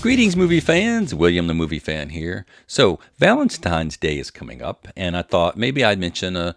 Greetings, movie fans. William the Movie Fan here. So, Valentine's Day is coming up, and I thought maybe I'd mention a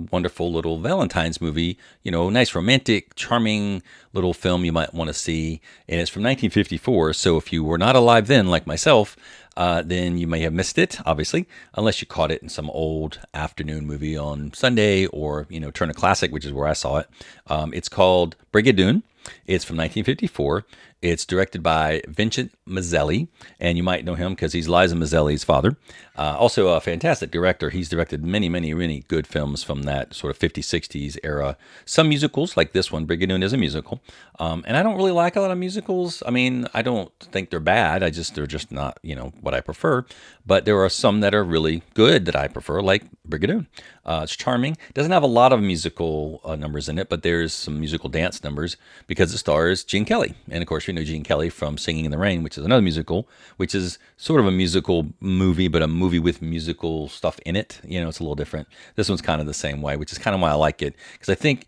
wonderful little Valentine's movie. You know, nice, romantic, charming little film you might want to see. And it's from 1954, so if you were not alive then, like myself, then you may have missed it, obviously, unless you caught it in some old afternoon movie on Sunday or, Turner Classic, which is where I saw it. It's called Brigadoon. It's from 1954. It's directed by Vincent Mazzelli, and you might know him because he's Liza Mazzelli's father. Also a fantastic director. He's directed many, many, many good films from that sort of 50s, 60s era. Some musicals, like this one, Brigadoon is a musical. And I don't really like a lot of musicals. I mean, I don't think they're bad. They're just not, what I prefer. But there are some that are really good that I prefer, like Brigadoon. It's charming. It doesn't have a lot of musical numbers in it, but there's some musical dance numbers because it stars Gene Kelly. And of course, you know Gene Kelly from Singing in the Rain, which is another musical, which is sort of a musical movie, but a movie with musical stuff in it. It's a little different. This one's kind of the same way, which is kind of why I like it. Because I think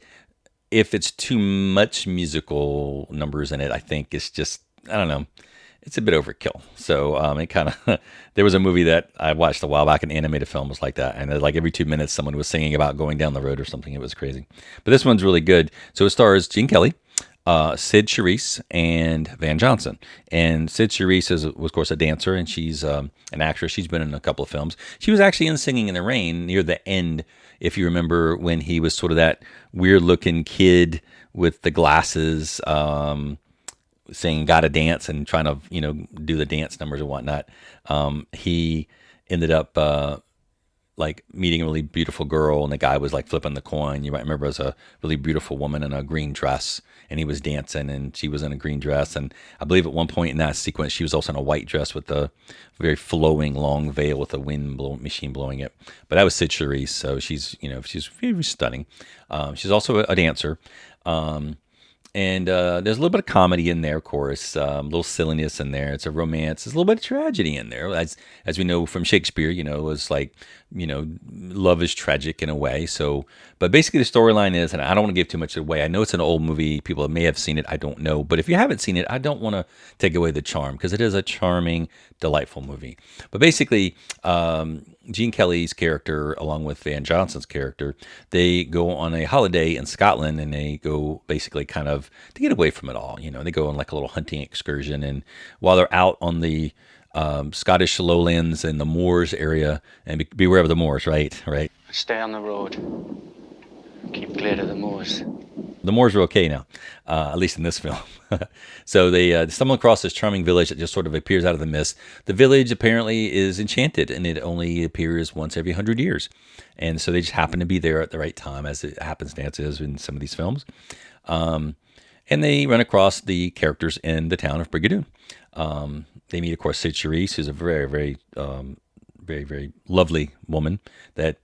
if it's too much musical numbers in it, I think it's just, I don't know, it's a bit overkill. So it kind of, there was a movie that I watched a while back, an animated film was like that. And like every 2 minutes, someone was singing about going down the road or something. It was crazy. But this one's really good. So it stars Gene Kelly, Cyd Charisse, and Van Johnson. And Cyd Charisse was, of course, a dancer, and she's an actress. She's been in a couple of films. She was actually in Singing in the Rain near the end, if you remember, when he was sort of that weird-looking kid with the glasses, saying "Gotta dance" and trying to do the dance numbers and whatnot. He ended up like meeting a really beautiful girl, and the guy was like flipping the coin. You might remember, it was a really beautiful woman in a green dress, and he was dancing, and she was in a green dress. And I believe at one point in that sequence, she was also in a white dress with a very flowing long veil with a machine blowing it. But that was Cyd Charisse, so she's very stunning. She's also a dancer. And there's a little bit of comedy in there, of course, a little silliness in there. It's a romance. There's a little bit of tragedy in there. As we know from Shakespeare, it was like, love is tragic in a way. So, but basically the storyline is, and I don't want to give too much away. I know it's an old movie. People may have seen it. I don't know. But if you haven't seen it, I don't want to take away the charm because it is a charming, delightful movie. But basically, Gene Kelly's character, along with Van Johnson's character, they go on a holiday in Scotland, and they go basically kind of to get away from it all. They go on like a little hunting excursion, and while they're out on the Scottish lowlands and the moors area, and beware of the moors, right? Stay on the road. Keep clear of the moors. The Moors are okay now, at least in this film. So they stumble across this charming village that just sort of appears out of the mist. The village apparently is enchanted, and it only appears once every 100 years. And so they just happen to be there at the right time, as it happenstance is in some of these films. And they run across the characters in the town of Brigadoon. They meet, of course, Cyd Charisse, who's a very, very, very, very lovely woman that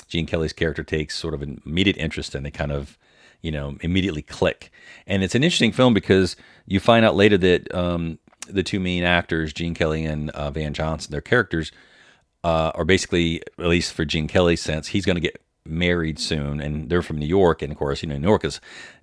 Gene Kelly's character takes sort of an immediate interest in. They kind of immediately click. And it's an interesting film because you find out later that the two main actors, Gene Kelly and Van Johnson, their characters are basically, at least for Gene Kelly's sense, he's going to get married soon, and they're from New York, and of course, New York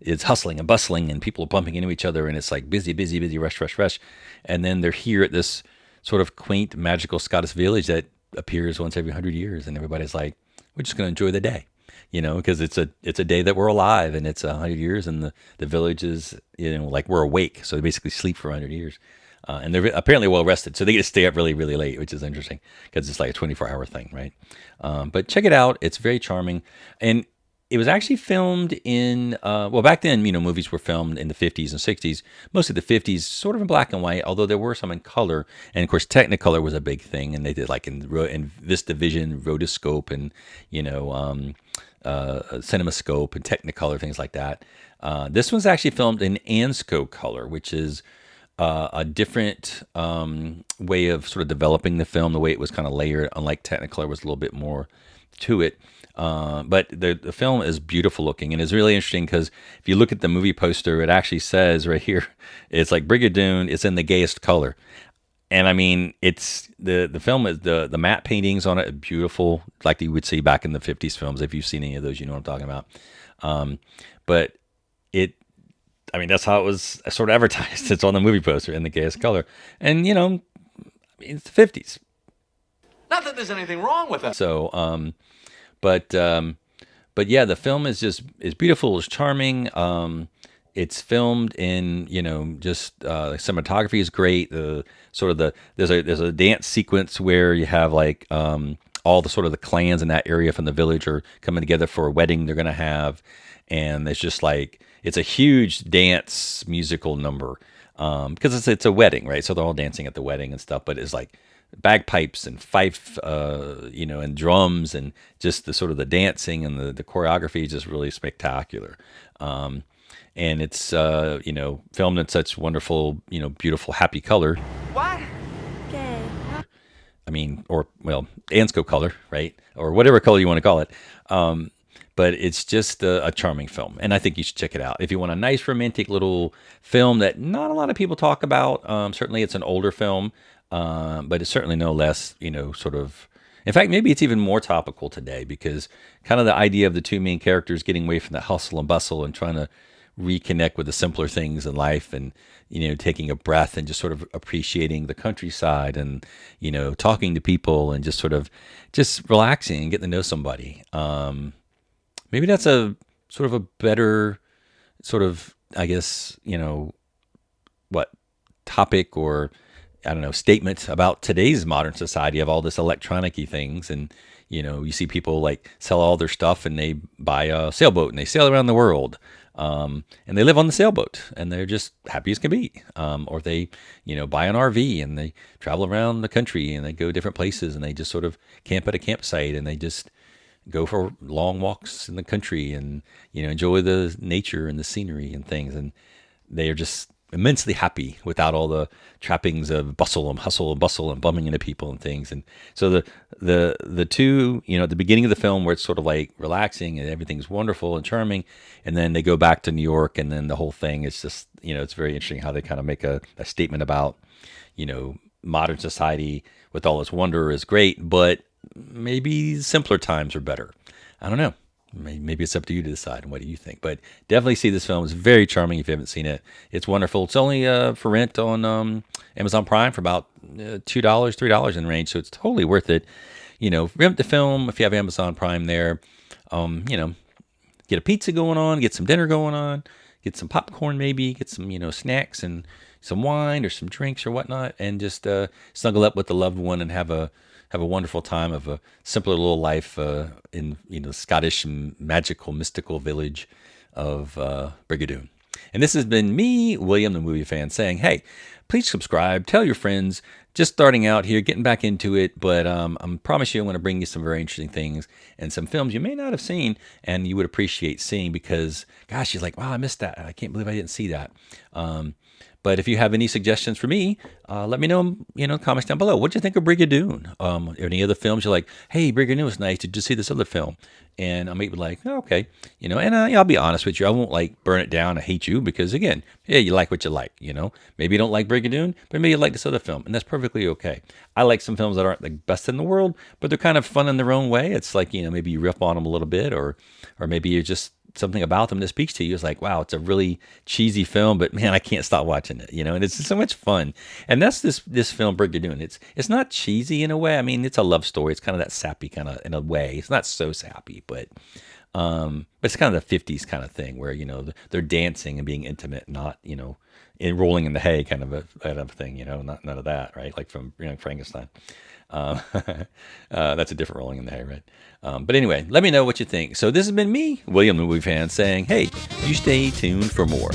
is hustling and bustling, and people are bumping into each other, and it's like busy, busy, busy, rush, rush, rush. And then they're here at this sort of quaint, magical Scottish village that appears once every 100 years, and everybody's like, we're just going to enjoy the day. Because it's a day that we're alive, and it's 100 years, and the village is, like we're awake. So they basically sleep for 100 years. And they're apparently well rested. So they get to stay up really, really late, which is interesting because it's like a 24-hour thing, right? But check it out. It's very charming. And it was actually filmed in, back then, movies were filmed in the 50s and 60s, mostly the 50s, sort of in black and white, although there were some in color. And of course, Technicolor was a big thing. And they did like in VistaVision, Rotoscope, and, CinemaScope and Technicolor, things like that. This one's actually filmed in Ansco color, which is a different way of sort of developing the film. The way it was kind of layered, unlike Technicolor, was a little bit more to it. But the film is beautiful looking, and it's really interesting because if you look at the movie poster, it actually says right here, it's like Brigadoon, it's in the gayest color. And I mean, it's the film is the matte paintings on it are beautiful, like you would see back in the 50s films. If you've seen any of those, you know what I'm talking about. But I mean, that's how it was sort of advertised. It's on the movie poster in the gayest color. And, it's the 50s. Not that there's anything wrong with it. So, but yeah, the film is beautiful, it's charming. It's filmed in, just the cinematography is great. The sort of there's a dance sequence where you have like all the sort of the clans in that area from the village are coming together for a wedding they're gonna have, and it's just like it's a huge dance musical number because it's a wedding, right? So they're all dancing at the wedding and stuff, but it's like bagpipes and fife, and drums, and just the sort of the dancing and the choreography is just really spectacular. And it's filmed in such wonderful, beautiful, happy color. What? Gay. I mean, or well, Ansco color, right, or whatever color you want to call it. But it's just a charming film, and I think you should check it out if you want a nice romantic little film that not a lot of people talk about. Certainly, it's an older film, but it's certainly no less, sort of. In fact, maybe it's even more topical today because kind of the idea of the two main characters getting away from the hustle and bustle and trying to reconnect with the simpler things in life, and taking a breath and just sort of appreciating the countryside, and talking to people, and just sort of just relaxing and getting to know somebody. Maybe that's a sort of a better sort of, I guess, what topic, or I don't know, statement about today's modern society of all this electronic-y things. And, you see people like sell all their stuff and they buy a sailboat and they sail around the world. And they live on the sailboat and they're just happy as can be. Or they, buy an RV and they travel around the country and they go different places and they just sort of camp at a campsite and they just go for long walks in the country and, enjoy the nature and the scenery and things. And they are just immensely happy without all the trappings of bustle and hustle and bustle and bumming into people and things. And so the two, at the beginning of the film where it's sort of like relaxing and everything's wonderful and charming, and then they go back to New York, and then the whole thing is just, it's very interesting how they kind of make a statement about, modern society with all its wonder is great, but maybe simpler times are better. I don't know. Maybe it's up to you to decide. What do you think? But definitely see this film. It's very charming if you haven't seen it. It's wonderful. It's only for rent on Amazon Prime for about $2, $3 in range. So it's totally worth it. Rent the film if you have Amazon Prime there. Get a pizza going on, get some dinner going on, get some popcorn maybe, get some, snacks and some wine or some drinks or whatnot, and just snuggle up with the loved one and have a wonderful time of a simpler little life in the Scottish magical mystical village of Brigadoon. And this has been me, William the Movie Fan, saying, hey, please subscribe, tell your friends. Just starting out here, getting back into it, but I promise you I'm going to bring you some very interesting things and some films you may not have seen and you would appreciate seeing because, gosh, you're like, wow, I missed that. I can't believe I didn't see that. But if you have any suggestions for me, let me know, comments down below. What'd you think of Brigadoon? Any other films you're like, hey, Brigadoon was nice. Did you see this other film? And I may be like, oh, okay. And I'll be honest with you. I won't like burn it down. I hate you because again, yeah, you like what you like, Maybe you don't like Brigadoon, but maybe you like this other film. And that's perfectly okay. I like some films that aren't the best in the world, but they're kind of fun in their own way. It's like, maybe you rip on them a little bit or maybe you're just something about them that speaks to you. It's like, wow, it's a really cheesy film, but man, I can't stop watching it, and it's so much fun. And that's this film Brigadoon. It's not cheesy in a way. I mean, it's a love story. It's kind of that sappy kind of in a way. It's not so sappy, but it's kind of the 50s kind of thing where, they're dancing and being intimate, not, rolling in the hay kind of a thing, not none of that, right? Like from Frankenstein. That's a different rolling in the hay, right? But anyway, let me know what you think. So this has been me, William the Movie Fan, saying, hey, you stay tuned for more.